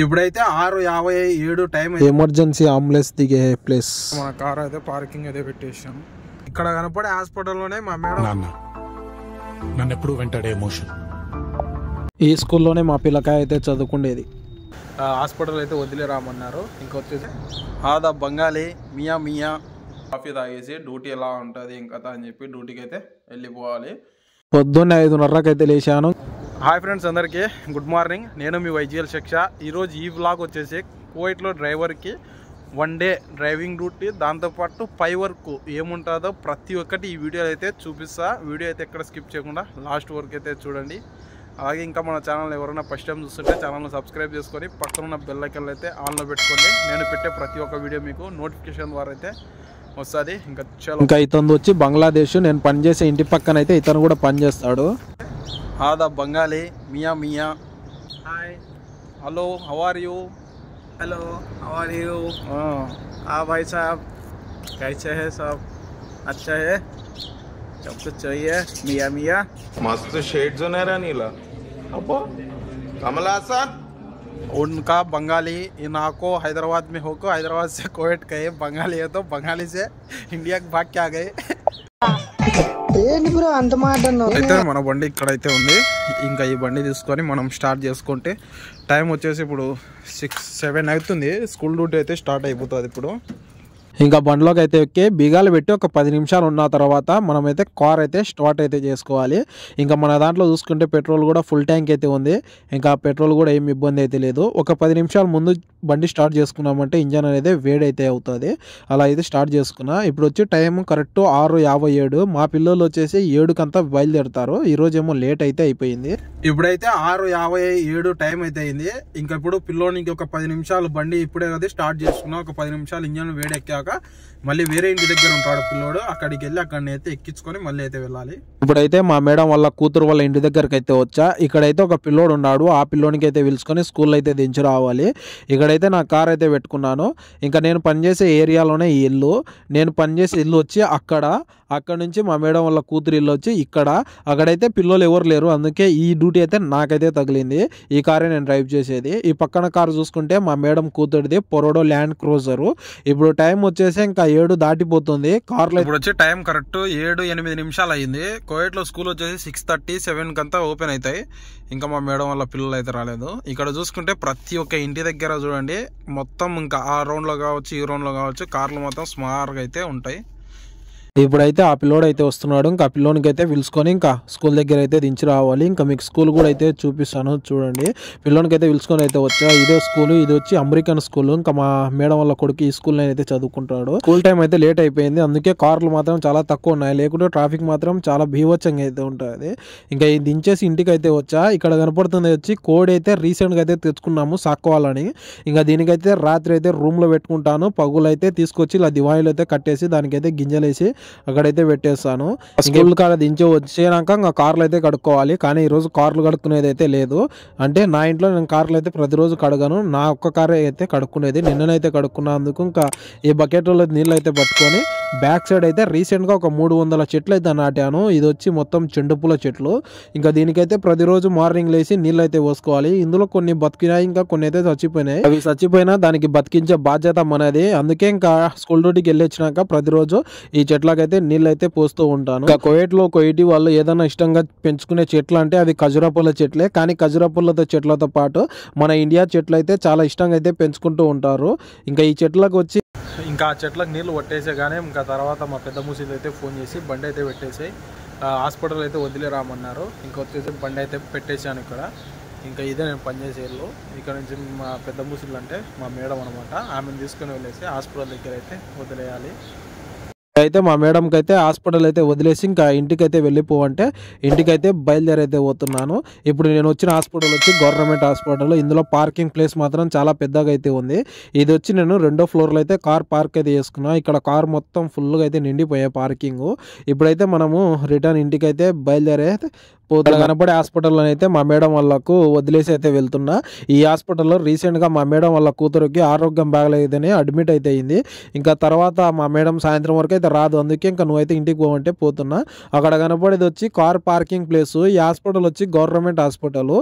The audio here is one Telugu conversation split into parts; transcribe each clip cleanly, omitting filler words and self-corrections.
ఇప్పుడైతే 6:57 టైం. ఎమర్జెన్సీ అంబులెన్స్ దిగే ప్లేస్. మన కార్ అయితే పార్కింగ్ అయితే పెట్టేసాం. ఇక్కడ కనపడే హాస్పిటల్లోనే మా మేడం నన్ను ఎప్పుడు వెంటాడే ఎమోషన్. ఈ స్కూల్లోనే మా పిల్లకాయ అయితే చదువుకుండేది. హాస్పిటల్ అయితే వదిలేరామన్నారు. ఇంకొచ్చేసి ఆదా బంగాళీ మియా మియా కాఫీ తాగేసి డ్యూటీ ఎలా ఉంటుంది ఇంకా అని చెప్పి డ్యూటీకి అయితే వెళ్ళిపోవాలి. పొద్దున్నే 5:30కి అయితే లేచాను. హాయ్ ఫ్రెండ్స్, అందరికీ గుడ్ మార్నింగ్. నేను మీ వైజిఎల్ శిక్ష. ఈరోజు ఈ వ్లాగ్ వచ్చేసి కువైట్లో డ్రైవర్కి 1 డే డ్రైవింగ్ డ్యూటీ, దాంతోపాటు పై వరకు ఏముంటుందో ప్రతి ఒక్కటి ఈ వీడియో అయితే చూపిస్తా. వీడియో అయితే ఎక్కడ స్కిప్ చేయకుండా లాస్ట్ వరకు అయితే చూడండి. అలాగే ఇంకా మన ఛానల్ ఎవరైనా ఫస్ట్ టైం చూస్తుంటే ఛానల్ని సబ్స్క్రైబ్ చేసుకొని పక్కన ఉన్న బెల్ ఐకాన్ అయితే ఆన్లో పెట్టుకోండి. నేను పెట్టే ప్రతి ఒక్క వీడియో మీకు నోటిఫికేషన్ ద్వారా అయితే వస్తుంది. ఇంకా ఇతను వచ్చి బంగ్లాదేశ్, నేను పనిచేసే ఇంటి పక్కన అయితే ఇతను కూడా పనిచేస్తాడు. ఆదా బంగాళీ మియా మియా. Hi, hello, how are you? Hello, how are you? हाँ भाई साहब, कैसे है सब? अच्छा है, सब कुछ चाहिए. मियाँ मियाँ मस्त शेड जो नहीं रहा नीला अप्पा कमल हासन. उनका बंगाली इनको हैदराबाद में होकर हैदराबाद से कुवैत गए. बंगाली है तो बंगाली से इंडिया भाग के आ गए. అయితే మన బండి ఇక్కడైతే ఉంది. ఇంకా ఈ బండి తీసుకొని మనం స్టార్ట్ చేసుకుంటే టైం వచ్చేసి ఇప్పుడు 6-7 అవుతుంది. స్కూల్ డ్యూటీ అయితే స్టార్ట్ అయిపోతుంది ఇప్పుడు. ఇంకా బండిలోకి అయితే ఎక్కి బిగాలు పెట్టి ఒక 10 నిమిషాలు ఉన్న తర్వాత మనమైతే కార్ అయితే స్టార్ట్ అయితే చేసుకోవాలి. ఇంకా మన దాంట్లో చూసుకుంటే పెట్రోల్ కూడా ఫుల్ ట్యాంక్ అయితే ఉంది. ఇంకా పెట్రోల్ కూడా ఏమి ఇబ్బంది అయితే లేదు. ఒక 10 నిమిషాల ముందు బండి స్టార్ట్ చేసుకున్నామంటే ఇంజన్ అనేది వేడి అయితే అవుతుంది. అలా అయితే స్టార్ట్ చేసుకున్నా. ఇప్పుడు వచ్చి టైం కరెక్ట్ 6:57. మా పిల్లలు వచ్చేసి 7కంతా బయలుదేరుతారు. ఈరోజు ఏమో లేట్ అయితే అయిపోయింది. ఇప్పుడైతే 6:57 టైం అయితే అయింది. ఇంకా ఇప్పుడు పిల్లోనికి ఒక 10 నిమిషాలు బండి ఇప్పుడే కదా స్టార్ట్ చేసుకున్నా. ఒక 10 నిమిషాలు ఇంజన్ వేడి ఎక్కాక మళ్ళీ వేరే ఇంటి దగ్గర ఉంటాడు పిల్లోడు. అక్కడికి వెళ్ళి అక్కడిని అయితే ఎక్కించుకొని మళ్ళీ అయితే వెళ్ళాలి. ఇప్పుడైతే మా మేడం వాళ్ళ కూతురు వాళ్ళ ఇంటి దగ్గరికి అయితే వచ్చా. ఇక్కడైతే ఒక పిల్లోడు ఉన్నాడు. ఆ పిల్లోనికి అయితే పిలుచుకొని స్కూల్ అయితే దించి రావాలి. ఇక్కడైతే నా కార్ అయితే పెట్టుకున్నాను. ఇంకా నేను పనిచేసే ఏరియాలోనే ఈ ఇల్లు. నేను పనిచేసే ఇల్లు వచ్చి అక్కడ నుంచి మా మేడం వాళ్ళ కూతురు ఇల్లు వచ్చి ఇక్కడ. అక్కడైతే పిల్లలు ఎవరు లేరు, అందుకే ఈ డ్యూటీ అయితే నాకైతే తగిలింది. ఈ కారే నేను డ్రైవ్ చేసేది. ఈ పక్కన కారు చూసుకుంటే మా మేడం కూతురిది పొరోడో ల్యాండ్ క్రూజర్. ఇప్పుడు టైం వచ్చేసి ఇంకా 7 దాటిపోతుంది. కార్లో ఇప్పుడు వచ్చి టైం కరెక్ట్ 7-8 నిమిషాలు అయింది. కువైట్లో స్కూల్ వచ్చేసి 6:30-7 కంతా ఓపెన్ అవుతాయి. ఇంకా మా మేడం వాళ్ళ పిల్లలు అయితే రాలేదు. ఇక్కడ చూసుకుంటే ప్రతి ఒక్క ఇంటి దగ్గర చూడండి మొత్తం ఇంకా ఆ రౌండ్లో కావచ్చు ఈ రౌండ్లో కావచ్చు కార్లు మొత్తం స్మార్ట్గా అయితే ఉంటాయి. ఇప్పుడైతే ఆ పిల్లోడు అయితే వస్తున్నాడు. ఇంకా పిల్లోనికి అయితే పిలుచుకొని ఇంకా స్కూల్ దగ్గర అయితే దించి రావాలి. ఇంకా మీకు స్కూల్ కూడా అయితే చూపిస్తాను చూడండి. పిల్లోనికి అయితే పిలుచుకొని అయితే వచ్చా. ఇదే స్కూల్, ఇది వచ్చి అమెరికన్ స్కూల్. ఇంకా మా మేడం వాళ్ళ కొడుకు ఈ స్కూల్ అయితే చదువుకుంటాడు. స్కూల్ టైం అయితే లేట్ అయిపోయింది, అందుకే కార్లు మాత్రం చాలా తక్కువ ఉన్నాయి. లేకుంటే ట్రాఫిక్ మాత్రం చాలా భీవచ్చంగా అయితే ఉంటుంది. ఇంకా ఇది దించేసి ఇంటికి అయితే వచ్చా. ఇక్కడ కనపడుతుంది వచ్చి కోడి అయితే రీసెంట్గా అయితే తెచ్చుకున్నాము సాక్కోవాలని. ఇంకా దీనికైతే రాత్రి అయితే రూమ్లో పెట్టుకుంటాను. పగులు అయితే తీసుకొచ్చి ఇలా దివాళీలు అయితే కట్టేసి దానికైతే గింజలేసి అక్కడైతే పెట్టేస్తాను. స్కూల్ కాడ దించి వచ్చేనాక ఇంకా కార్లు అయితే కడుక్కోవాలి. కానీ ఈరోజు కార్లు కడుక్కునేది అయితే లేదు. అంటే నా ఇంట్లో నేను కార్లు అయితే ప్రతిరోజు కడగను, నా ఒక్క కారే అయితే కడుక్కునేది. నిన్ననైతే కడుక్కున్నందుకు ఇంకా ఈ బకెట్లో నీళ్ళు అయితే పట్టుకొని బ్యాక్ సైడ్ అయితే రీసెంట్గా ఒక 300 చెట్లు అయితే నాటాను. ఇది వచ్చి మొత్తం చెండు పూల చెట్లు. ఇంకా దీనికైతే ప్రతిరోజు మార్నింగ్ లేసి నీళ్ళు అయితే పోసుకోవాలి. ఇందులో కొన్ని బతికినాయి, ఇంకా కొన్ని అయితే చచ్చిపోయినాయి. అవి చచ్చిపోయినా దానికి బతికించే బాధ్యత మనది. అందుకే ఇంకా స్కూల్ డ్యూటీకి వెళ్ళి వచ్చినాక ప్రతిరోజు ఈ చెట్లకైతే నీళ్ళు అయితే పోస్తూ ఉంటాను. ఇంకా కువైట్లో కువైటీ వాళ్ళు ఏదైనా ఇష్టంగా పెంచుకునే చెట్లు అంటే అవి ఖజురా పూల చెట్లే. కానీ ఖజురా పూల చెట్లతో పాటు మన ఇండియా చెట్లు అయితే చాలా ఇష్టంగా అయితే పెంచుకుంటూ ఉంటారు. ఇంకా ఈ చెట్లకు వచ్చి ఇంకా ఆ చెట్లకు నీళ్ళు కొట్టేసే కానీ ఇంకా తర్వాత మా పెద్ద మూసీలు అయితే ఫోన్ చేసి బండి అయితే పెట్టేసి హాస్పిటల్ అయితే వదిలేరామన్నారు. ఇంకా వచ్చేసి బండి అయితే పెట్టేశాను ఇక్కడ. ఇంకా ఇదే నేను పనిచేసే ఇల్లు. ఇక్కడ నుంచి మా పెద్ద మూసీలు అంటే మా మేడం అనమాట, ఆమెను తీసుకుని వెళ్ళేసి హాస్పిటల్ దగ్గర అయితే వదిలేయాలి. అయితే మా మేడంకి అయితే హాస్పిటల్ అయితే వదిలేసి ఇంకా ఇంటికైతే వెళ్ళిపోవంటే ఇంటికైతే బయలుదేరైతే పోతున్నాను. ఇప్పుడు నేను వచ్చిన హాస్పిటల్ వచ్చి గవర్నమెంట్ హాస్పిటల్. ఇందులో పార్కింగ్ ప్లేస్ మాత్రం చాలా పెద్దగా అయితే ఉంది. ఇది వచ్చి నేను 2వ ఫ్లోర్లో అయితే కార్ పార్క్ అయితే చేసుకున్నా. ఇక్కడ కార్ మొత్తం ఫుల్గా అయితే నిండిపోయాయి పార్కింగ్. ఇప్పుడైతే మనము రిటర్న్ ఇంటికైతే పోతున్నా కనపడే హాస్పిటల్లో అయితే మా మేడం వాళ్ళకు వదిలేసి అయితే వెళ్తున్నా. ఈ హాస్పిటల్లో రీసెంట్గా మా మేడం వాళ్ళ కూతురుకి ఆరోగ్యం బాగలేదని అడ్మిట్ అయితే అయింది. ఇంకా తర్వాత మా మేడం సాయంత్రం వరకు అయితే రాదు, అందుకే ఇంకా నువ్వైతే ఇంటికి పోవంటే పోతున్నా. అక్కడ కనపడేది వచ్చి కార్ పార్కింగ్ ప్లేస్. ఈ హాస్పిటల్ వచ్చి గవర్నమెంట్ హాస్పిటల్.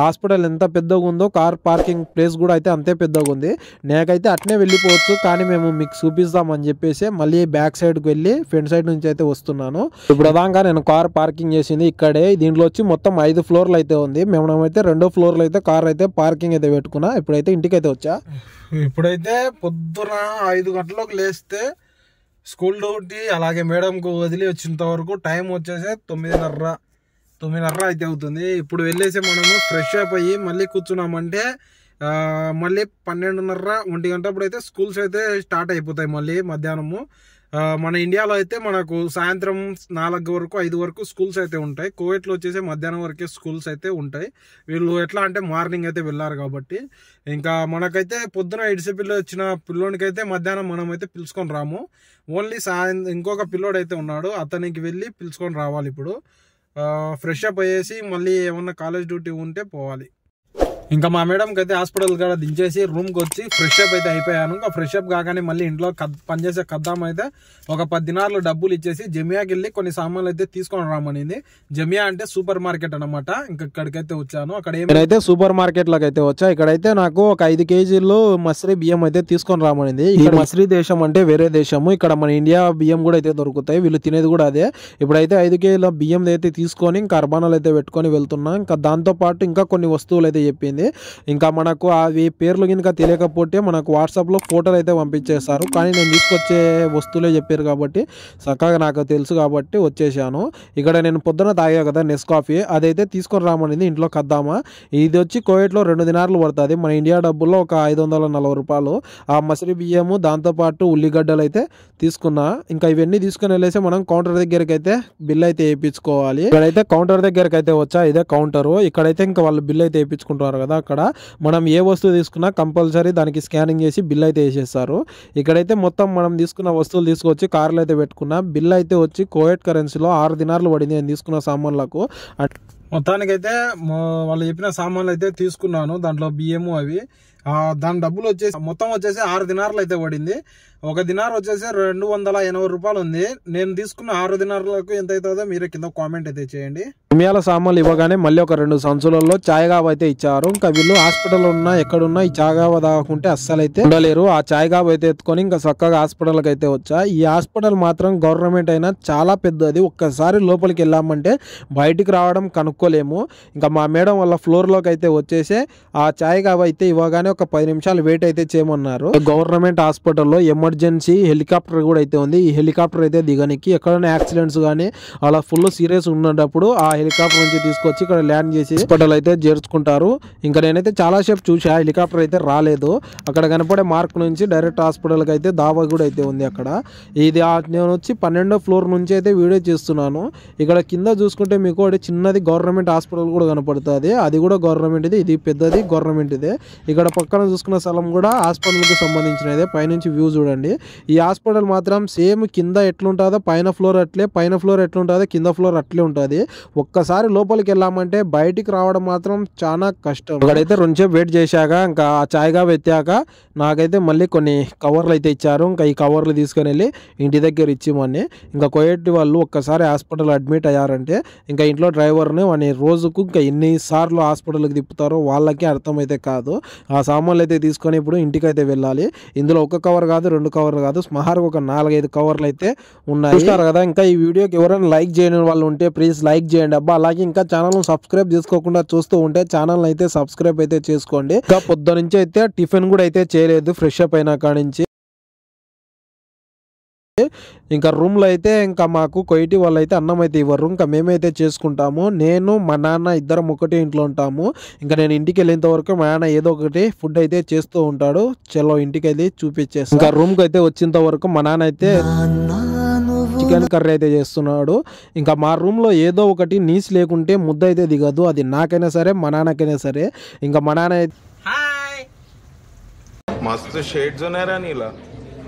హాస్పిటల్ ఎంత పెద్దగా ఉందో కార్ పార్కింగ్ ప్లేస్ కూడా అయితే అంతే పెద్దగా ఉంది. నాకైతే అట్నే వెళ్ళిపోవచ్చు, కానీ మేము మీకు చూపిస్తామని చెప్పేసి మళ్ళీ బ్యాక్ సైడ్కి వెళ్ళి ఫ్రంట్ సైడ్ నుంచి అయితే వస్తున్నాను. ఇప్పుడు దాకా నేను కార్ పార్కింగ్ చేసింది ఇక్కడే. దీంట్లో వచ్చి మొత్తం 5 ఫ్లోర్లు అయితే ఉంది. మేమైతే 2వ ఫ్లోర్లో అయితే కార్ అయితే పార్కింగ్ అయితే పెట్టుకున్నా. ఇప్పుడైతే ఇంటికి అయితే వచ్చా. ఇప్పుడైతే పొద్దున 5 గంటలకు లేస్తే స్కూల్ డ్యూటీ అలాగే మేడంకు వదిలి వచ్చేంత వరకు టైం వచ్చేసి 9:30 అయితే అవుతుంది. ఇప్పుడు వెళ్ళేసి మనము ఫ్రెష్ అప్ అయ్యి మళ్ళీ కూర్చున్నామంటే మళ్ళీ 12:30 1 గంట అప్పుడైతే స్కూల్స్ అయితే స్టార్ట్ అయిపోతాయి. మళ్ళీ మధ్యాహ్నము మన ఇండియాలో అయితే మనకు సాయంత్రం 4 వరకు 5 వరకు స్కూల్స్ అయితే ఉంటాయి. కువైట్లో వచ్చేసి మధ్యాహ్నం వరకే స్కూల్స్ అయితే ఉంటాయి. వీళ్ళు ఎట్లా అంటే మార్నింగ్ అయితే వెళ్ళారు కాబట్టి ఇంకా మనకైతే పొద్దున ఇడిసిపిల్లి వచ్చిన పిల్లోనికైతే మధ్యాహ్నం మనం అయితే పిలుచుకొని రాము. ఓన్లీ ఇంకొక పిల్లోడు అయితే ఉన్నాడు, అతనికి వెళ్ళి పిలుచుకొని రావాలి. ఇప్పుడు ఫ్రెష్ అప్ అయ్యేసి మళ్ళీ ఏమన్నా కాలేజ్ డ్యూటీ ఉంటే పోవాలి. ఇంకా మా మేడంకి అయితే హాస్పిటల్ కూడా దించేసి రూమ్కి వచ్చి ఫ్రెష్ అప్ అయితే అయిపోయాను. ఇంకా ఫ్రెష్ అప్ కాగానే మళ్ళీ ఇంట్లో పనిచేసే కద్దాం అయితే ఒక 10 దినార్లు డబ్బులు ఇచ్చేసి జమియాకి వెళ్ళి కొన్ని సామాన్లు అయితే తీసుకొని రామనింది. జమియా అంటే సూపర్ మార్కెట్ అనమాట. ఇంకా ఇక్కడికైతే వచ్చాను. అక్కడ ఏమైతే సూపర్ మార్కెట్ లోకి అయితే వచ్చా. ఇక్కడైతే నాకు ఒక 5 కేజీలు మసరి బియ్యం అయితే తీసుకొని రామనింది. ఈ మసరి దేశం అంటే వేరే దేశము. ఇక్కడ మన ఇండియా బియ్యం కూడా అయితే దొరుకుతాయి, వీళ్ళు తినేది కూడా అదే. ఇప్పుడైతే 5 కేజీల బియ్యం అయితే తీసుకొని ఇంకా అర్బానాలు అయితే పెట్టుకొని వెళ్తున్నా. ఇంకా దాంతో పాటు ఇంకా కొన్ని వస్తువులు అయితే చెప్పింది. ఇంకా మనకు అవి పేర్లు కనుక తెలియకపోతే మనకు వాట్సాప్లో ఫోటోలు అయితే పంపించేస్తారు, కానీ నేను తీసుకొచ్చే వస్తువులే చెప్పారు కాబట్టి చక్కగా నాకు తెలుసు కాబట్టి వచ్చేసాను. ఇక్కడ నేను పొద్దున తాగా కదా నెస్కాఫీ, అదైతే తీసుకొని రామనింది ఇంట్లో కద్దామా. ఇది వచ్చి కువైట్లో 2 దినార్లు పడుతుంది, మన ఇండియా డబ్బుల్లో ఒక 540 రూపాయలు. ఆ మసరి బియ్యము దాంతోపాటు ఉల్లిగడ్డలు అయితే తీసుకున్నా. ఇంకా ఇవన్నీ తీసుకుని వెళ్ళేసి మనం కౌంటర్ దగ్గరికి అయితే బిల్ అయితే వేయించుకోవాలి. ఇక్కడైతే కౌంటర్ దగ్గరికి అయితే వచ్చా, ఇదే కౌంటరు. ఇక్కడైతే ఇంకా వాళ్ళు బిల్ అయితే వేయించుకుంటారు కదా. అక్కడ మనం ఏ వస్తువు తీసుకున్నా కంపల్సరీ దానికి స్కానింగ్ చేసి బిల్ అయితే వేసేస్తారు. ఇక్కడైతే మొత్తం మనం తీసుకున్న వస్తువులు తీసుకొచ్చి కార్లో అయితే పెట్టుకున్నా. బిల్ అయితే వచ్చి కువైట్ కరెన్సీలో 6 దినార్లు పడింది నేను తీసుకున్న సామాన్లకు. మొత్తానికైతే వాళ్ళు చెప్పిన సామాన్లు అయితే తీసుకున్నాను, దాంట్లో బియ్యము అవి. దాని డబ్బులు వచ్చేసి మొత్తం వచ్చేసి 6 దినార్లు అయితే పడింది. ఒక దినార్ వచ్చేసి 280 రూపాయలు ఉంది. నేను తీసుకున్న 6 దినార్లకు ఎంత అవుతుందో మీరు కింద కామెంట్ అయితే చేయండి. జమియాల సామాన్లు ఇవ్వగానే మళ్ళీ ఒక 2 సంచులలో చాయ్గాబ్ అయితే ఇచ్చారు. ఇంకా వీళ్ళు హాస్పిటల్ ఉన్నా ఎక్కడున్నా ఈ చాయ్గాబ్ తాగకుంటే అస్సలు అయితే ఉండలేరు. ఆ చాయ్గాబ్ అయితే ఎత్తుకొని ఇంకా చక్కగా హాస్పిటల్కి అయితే వచ్చా. ఈ హాస్పిటల్ మాత్రం గవర్నమెంట్ అయినా చాలా పెద్దది. ఒక్కసారి లోపలికి వెళ్ళామంటే బయటికి రావడం కనుక్కోలేము. ఇంకా మా మేడం వాళ్ళ ఫ్లోర్లోకి అయితే వచ్చేసి ఆ చాయ్గాబ్ అయితే ఇవ్వగానే ఒక 10 నిమిషాలు వెయిట్ అయితే చేయమన్నారు. గవర్నమెంట్ హాస్పిటల్లో ఎమర్జెన్సీ హెలికాప్టర్ కూడా అయితే ఉంది. ఈ హెలికాప్టర్ అయితే దిగనికి ఎక్కడైనా యాక్సిడెంట్స్ కానీ అలా ఫుల్ సీరియస్ ఉన్నప్పుడు ఆ హెలికాప్టర్ నుంచి తీసుకొచ్చి ఇక్కడ ల్యాండ్ చేసి హాస్పిటల్ అయితే చేర్చుకుంటారు. ఇంకా నేనైతే చాలా సేపు చూసా, హెలికాప్టర్ అయితే రాలేదు. అక్కడ కనపడే మార్క్ నుంచి డైరెక్ట్ హాస్పిటల్కి అయితే దావా కూడా అయితే ఉంది అక్కడ. ఇది నేను వచ్చి 12వ ఫ్లోర్ నుంచి అయితే వీడియో చేస్తున్నాను. ఇక్కడ కింద చూసుకుంటే మీకు ఒకటి చిన్నది గవర్నమెంట్ హాస్పిటల్ కూడా కనపడుతుంది, అది కూడా గవర్నమెంట్ ఇది. ఇది పెద్దది గవర్నమెంట్ ఇదే. ఇక్కడ పక్కన చూసుకున్న స్థలం కూడా హాస్పిటల్కి సంబంధించినదే. పైనుంచి వ్యూ చూడండి. ఈ హాస్పిటల్ మాత్రం సేమ్ కింద ఎట్లుంటుందో పైన ఫ్లోర్ అట్లే, పైన ఫ్లోర్ ఎట్లుంటుందో కింద ఫ్లోర్ అట్లే ఉంటుంది. ఒక్కసారి లోపలికి వెళ్ళామంటే బయటికి రావడం మాత్రం చాలా కష్టం. ఇక్కడైతే 2 సేపు వెయిట్ చేశాక ఇంకా ఆ చాయ్గా పెట్టాక నాకైతే మళ్ళీ కొన్ని కవర్లు అయితే ఇచ్చారు. ఇంకా ఈ కవర్లు తీసుకొని వెళ్ళి ఇంటి దగ్గర ఇచ్చిమని. ఇంకా కువైట్ వాళ్ళు ఒక్కసారి హాస్పిటల్ అడ్మిట్ అయ్యారంటే ఇంకా ఇంట్లో డ్రైవర్ని వాని రోజుకు ఇంకా ఎన్నిసార్లు హాస్పిటల్కి తిప్పుతారో వాళ్ళకి అర్థమైతే కాదు. ఆ సామాన్లు అయితే తీసుకొని ఇప్పుడు ఇంటికి అయితే వెళ్ళాలి. ఇందులో ఒక కవర్ కాదు, 2 కవర్లు కాదు, సుమారుగా ఒక 4-5 కవర్లు అయితే ఉన్నాయి. చూస్తారు కదా. ఇంకా ఈ వీడియోకి ఎవరైనా లైక్ చేయని వాళ్ళు ఉంటే ప్లీజ్ లైక్ చేయండి అబ్బా. అలాగే ఇంకా ఛానల్ సబ్స్క్రైబ్ చేసుకోకుండా చూస్తూ ఉంటే ఛానల్ అయితే సబ్స్క్రైబ్ అయితే చేసుకోండి. ఇంకా పొద్దు నుంచి అయితే టిఫిన్ కూడా అయితే చేయలేదు ఫ్రెష్ అప్ అయినా కానించి. ఇంకా రూమ్లో అయితే ఇంకా మాకు కువైటీ వాళ్ళు అయితే అన్నం అయితే ఇవ్వరు, ఇంకా మేమైతే చేసుకుంటాము. నేను మా నాన్న ఇద్దరం ఒకటే ఇంట్లో ఉంటాము. ఇంకా నేను ఇంటికి వెళ్ళేంత వరకు మా నాన్న ఏదో ఒకటి ఫుడ్ అయితే చేస్తూ ఉంటాడు. చలో ఇంటికి అయితే చూపించేసి ఇంకా రూమ్కి అయితే వచ్చేంత వరకు మా నాన్న అయితే చికెన్ కర్రీ అయితే చేస్తున్నాడు. ఇంకా మా రూమ్లో ఏదో ఒకటి నీస్ లేకుంటే ముద్ద అయితే దిగదు, అది నాకైనా సరే మా నాన్నకైనా సరే. ఇంకా మా నాన్న मस्त शेड्स होणार नीला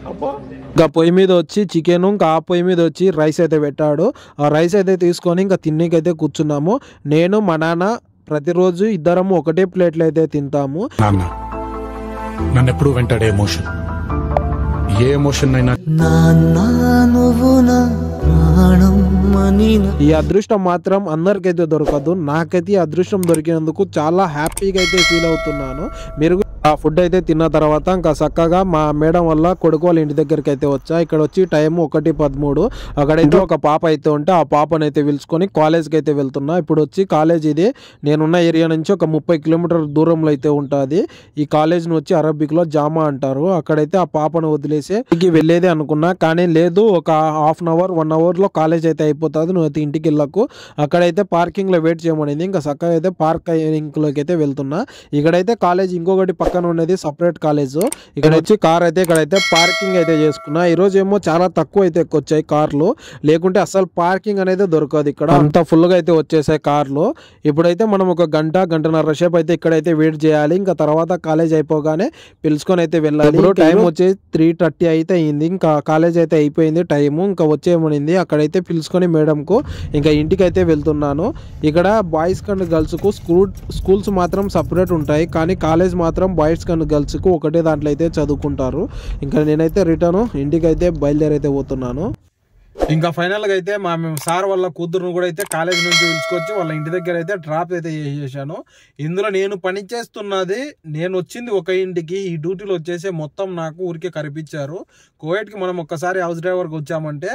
అబ్బా ఇంకా పొయ్యి మీద వచ్చి చికెన్, ఇంకా ఆ పొయ్యి మీద వచ్చి రైస్ అయితే పెట్టాడు. ఆ రైస్ అయితే తీసుకొని ఇంకా తిన్నీకైతే కూర్చున్నాము. నేను మా నాన్న ప్రతిరోజు ఇద్దరము ఒకటే ప్లేట్లు అయితే తింటాము. నాన్న నన్నెప్పుడు వెంటాడే ఎమోషన్, ఏ ఎమోషన్ అయినా ఈ అదృష్టం మాత్రం అందరికైతే దొరకదు. నాకైతే ఈ అదృష్టం దొరికినందుకు చాలా హ్యాపీగా అయితే ఫీల్ అవుతున్నాను. మీరు ఆ ఫుడ్ అయితే తిన్న తర్వాత ఇంకా చక్కగా మా మేడం వల్ల కొడుకు వాళ్ళ ఇంటి దగ్గరికి అయితే వచ్చా. ఇక్కడ వచ్చి టైం 1:13. అక్కడైతే ఒక పాప అయితే ఉంటే ఆ పాపను అయితే పిలుచుకొని కాలేజ్కి అయితే వెళ్తున్నా. ఇప్పుడు వచ్చి కాలేజ్ ఇది నేనున్న ఏరియా నుంచి ఒక 30 కిలోమీటర్ దూరంలో అయితే ఉంటుంది. ఈ కాలేజ్ని వచ్చి అరబిక్లో జామా అంటారు. అక్కడైతే ఆ పాపను వదిలేసి ఇంటికి వెళ్ళేది అనుకున్నా, కానీ లేదు, ఒక హాఫ్ అన్ అవర్ 1 అవర్లో కాలేజ్ అయితే అయిపోతుంది, నువ్వు అయితే ఇంటికి వెళ్ళకు. అక్కడైతే పార్కింగ్లో వెయిట్ చేయమనింది. ఇంకా చక్కగా అయితే పార్కింగ్లోకి అయితే వెళ్తున్నా. ఇక్కడైతే కాలేజ్ ఇంకొకటి పక్కన ఉన్నది సపరేట్ కాలేజ్. ఇక్కడ వచ్చి కార్ అయితే ఇక్కడైతే పార్కింగ్ అయితే చేసుకున్నా. ఈ రోజు ఏమో చాలా తక్కువ అయితే వచ్చాయి కార్లు, లేకుంటే అసలు పార్కింగ్ అనేది దొరకదు. ఇక్కడ అంత ఫుల్గా అయితే వచ్చేసాయి కార్లు. ఇప్పుడైతే మనం ఒక గంటన్నర సేపు అయితే ఇక్కడైతే వెయిట్ చేయాలి. ఇంకా తర్వాత కాలేజ్ అయిపోగానే పిలుచుకొని అయితే వెళ్ళాలి. ఇప్పుడు టైం వచ్చి 3:30 అయితే అయింది. ఇంకా కాలేజ్ అయితే అయిపోయింది టైము. ఇంకా వచ్చేయమనింది. అక్కడైతే పిలుచుకొని మేడంకు ఇంకా ఇంటికి అయితే వెళ్తున్నాను. ఇక్కడ బాయ్స్ అండ్ గర్ల్స్కు స్కూల్స్ మాత్రం సపరేట్ ఉంటాయి, కానీ కాలేజ్ మాత్రం బాయ్స్ అండ్ గర్ల్స్కు ఒకటే దాంట్లో అయితే చదువుకుంటారు. ఇంకా నేనైతే రిటర్న్ ఇంటికి అయితే బయలుదేరైతే పోతున్నాను. ఇంకా ఫైనల్గా అయితే మేము సార్ వాళ్ళ కూతురును కూడా అయితే కాలేజ్ నుంచి పిలుచుకొచ్చి వాళ్ళ ఇంటి దగ్గర అయితే డ్రాప్ అయితే చేసేసాను. ఇందులో నేను పని చేస్తున్నది, నేను వచ్చింది ఒక ఇంటికి, ఈ డ్యూటీలో వచ్చేసి మొత్తం నాకు ఊరికే కనిపించారు. కోవిడ్కి మనం ఒక్కసారి హౌస్ డ్రైవర్కి వచ్చామంటే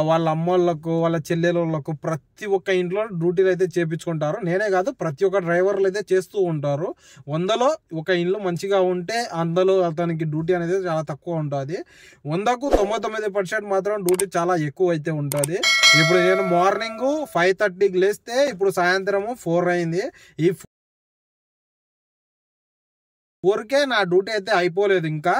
వాళ్ళ అమ్మోళ్ళకు వాళ్ళ చెల్లెళ్ళకు ప్రతి ఒక్క ఇంట్లో డ్యూటీలు అయితే చేపించుకుంటారు. నేనే కాదు, ప్రతి ఒక్క డ్రైవర్లు అయితే చేస్తూ ఉంటారు. 100లో ఒక ఇల్లు మంచిగా ఉంటే అందులో అతనికి డ్యూటీ అనేది చాలా తక్కువ ఉంటుంది. 100కు 99% మాత్రం డ్యూటీ చాలా ఎక్కువ అయితే ఉంటుంది. ఇప్పుడు నేను మార్నింగ్ 5:30కి లేస్తే ఇప్పుడు సాయంత్రము 4 అయింది. ఈ 4కే నా డ్యూటీ అయితే అయిపోలేదు. ఇంకా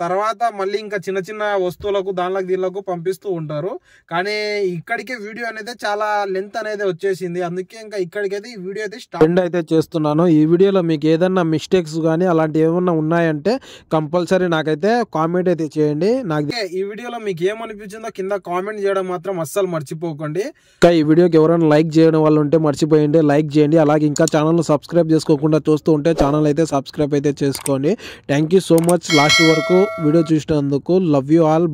తర్వాత మళ్ళీ ఇంకా చిన్న చిన్న వస్తువులకు దీనిలకు పంపిస్తూ ఉంటారు. కానీ ఇక్కడికే వీడియో అనేది చాలా లెంత్ అనేది వచ్చేసింది. అందుకే ఇంకా ఇక్కడికైతే ఈ వీడియో అయితే స్టార్ట్ అయితే చేస్తున్నాను. ఈ వీడియోలో మీకు ఏదన్నా మిస్టేక్స్ కానీ అలాంటివి ఏమన్నా ఉన్నాయంటే కంపల్సరీ నాకైతే కామెంట్ అయితే చేయండి. నాకు ఈ వీడియోలో మీకు ఏమనిపించిందో కింద కామెంట్ చేయడం మాత్రం అస్సలు మర్చిపోకండి. ఇంకా ఈ వీడియోకి ఎవరైనా లైక్ చేయడం వాళ్ళు ఉంటే మర్చిపోయండి, లైక్ చేయండి. అలాగే ఇంకా ఛానల్ సబ్స్క్రైబ్ చేసుకోకుండా చూస్తూ ఉంటే ఛానల్ అయితే సబ్స్క్రైబ్ అయితే చేసుకోండి. Thank you so much last వరకు వీడియో చూసినందుకు. Love you all.